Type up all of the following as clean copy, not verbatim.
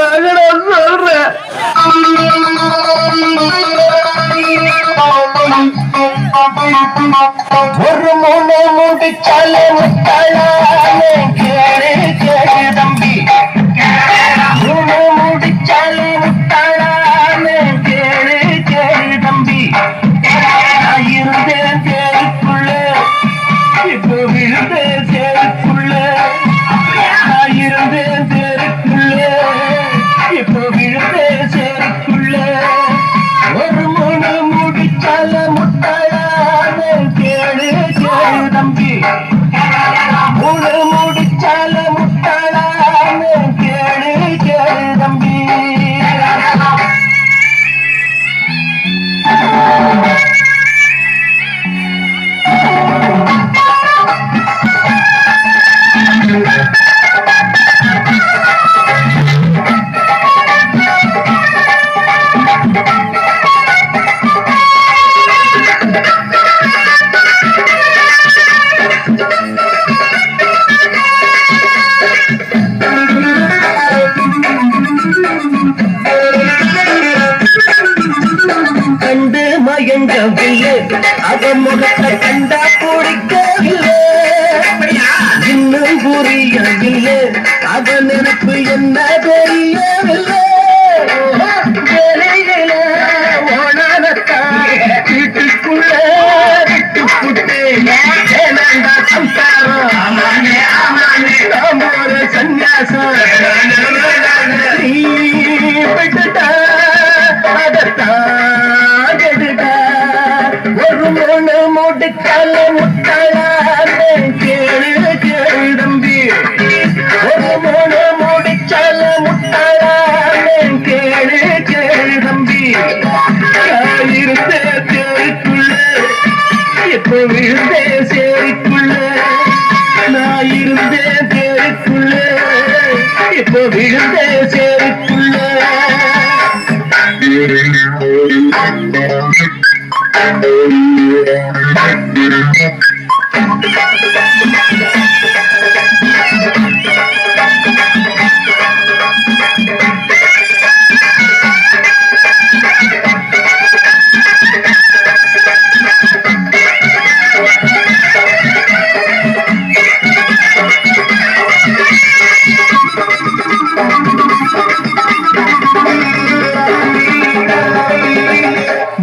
நான் சொல்றேன். ஒரு மூணு முடிச்சாலே முத்தாளானே கேளு கேளு தம்பி. மூணு முடிச்சாலே முத்தாளானே கேளு கேளு தம்பி. நான் இருந்தேன் தேருக்குள்ள, இப்போ விழுந்தேன் தேருக்குள்ள. நான் இருந்தேன் தேருக்குள்ள, இப்போ விழுந்தேன் சேருக்குள்ள. ஒரு மூணு முடிச்சால முட்டாளானே கேளு கேளு தம்பி. மூணு முடிச்சால முட்டாளானே கேளு கேளு தம்பி. கண்டு மயங்கவில்லை, அவன் முகத்தை கண்டா பிடிக்கவில்லை. இன்னும் புரியவில்லை, அவன் நினைப்பு என்ன தெரியவில்லை. வேலையில ஓனானத்தான் வீட்டுக்குள்ள விட்டுப்புட்டு ஏனாண்டா சம்சாரம் நாம் ஒரு சன்னியாசம். நீ விட்டுட்டா அதத்தான் கெடுடா. ஒரு மூணு முடிச்சால முட்டாளானே கேளு கேளு தம்பி. ஒரு மூணு முடிச்சால முட்டாளானே கேளு கேளு தம்பி. இருந்தே தேருக்குள்ள, இப்போ விழுந்தே சேருக்குள்ள. நான் இருந்தேன் தேருக்குள்ள, இப்போ விழுந்தே சேருக்குள்ள.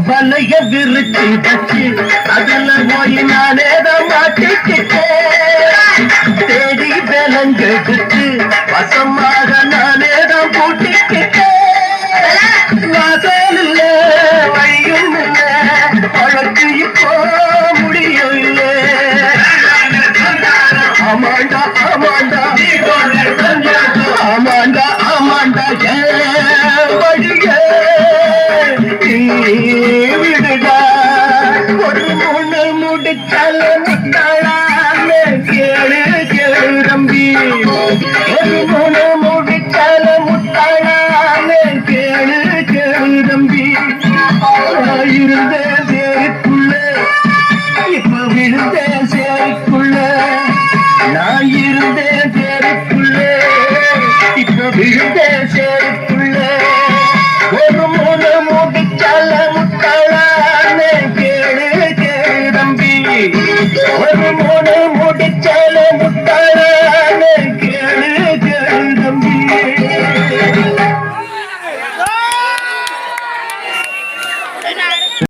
வலைய விரிச்சு வச்சு அதுல போய் நானேதான் மாட்டிக்கிட்டேன். தேடி விலங்கெடுத்து வசமாக நானேதான் பூட்டிக்கிட்டேன். வாசல் வழியும் இல்ல, வழக்கு இப்போ முடியும் இல்ல. ஆமாண்டா ஆமாண்டா ஆமாண்டா ஆமாண்டா ஏன் வழிய விடுடா. ஒரு மூணு முடிச்சால முட்டாளானே கேளு கேளு தம்பி. ஒரு மூணு முடிச்சால முட்டாளானே கேளு கேளு தம்பி. இருந்தேன் சேருக்குள்ள, இப்ப விழுந்தேன் சேருக்குள்ள. நான் இருந்தேன் சேருக்குள்ள, இப்ப விழுந்தேன் சேருக்குள்ள. ஒரு மூணு முடிச்சால முட்டாளானே கேளு கேளு தம்பி. ஒரு மூணு முடிச்சால முட்டாள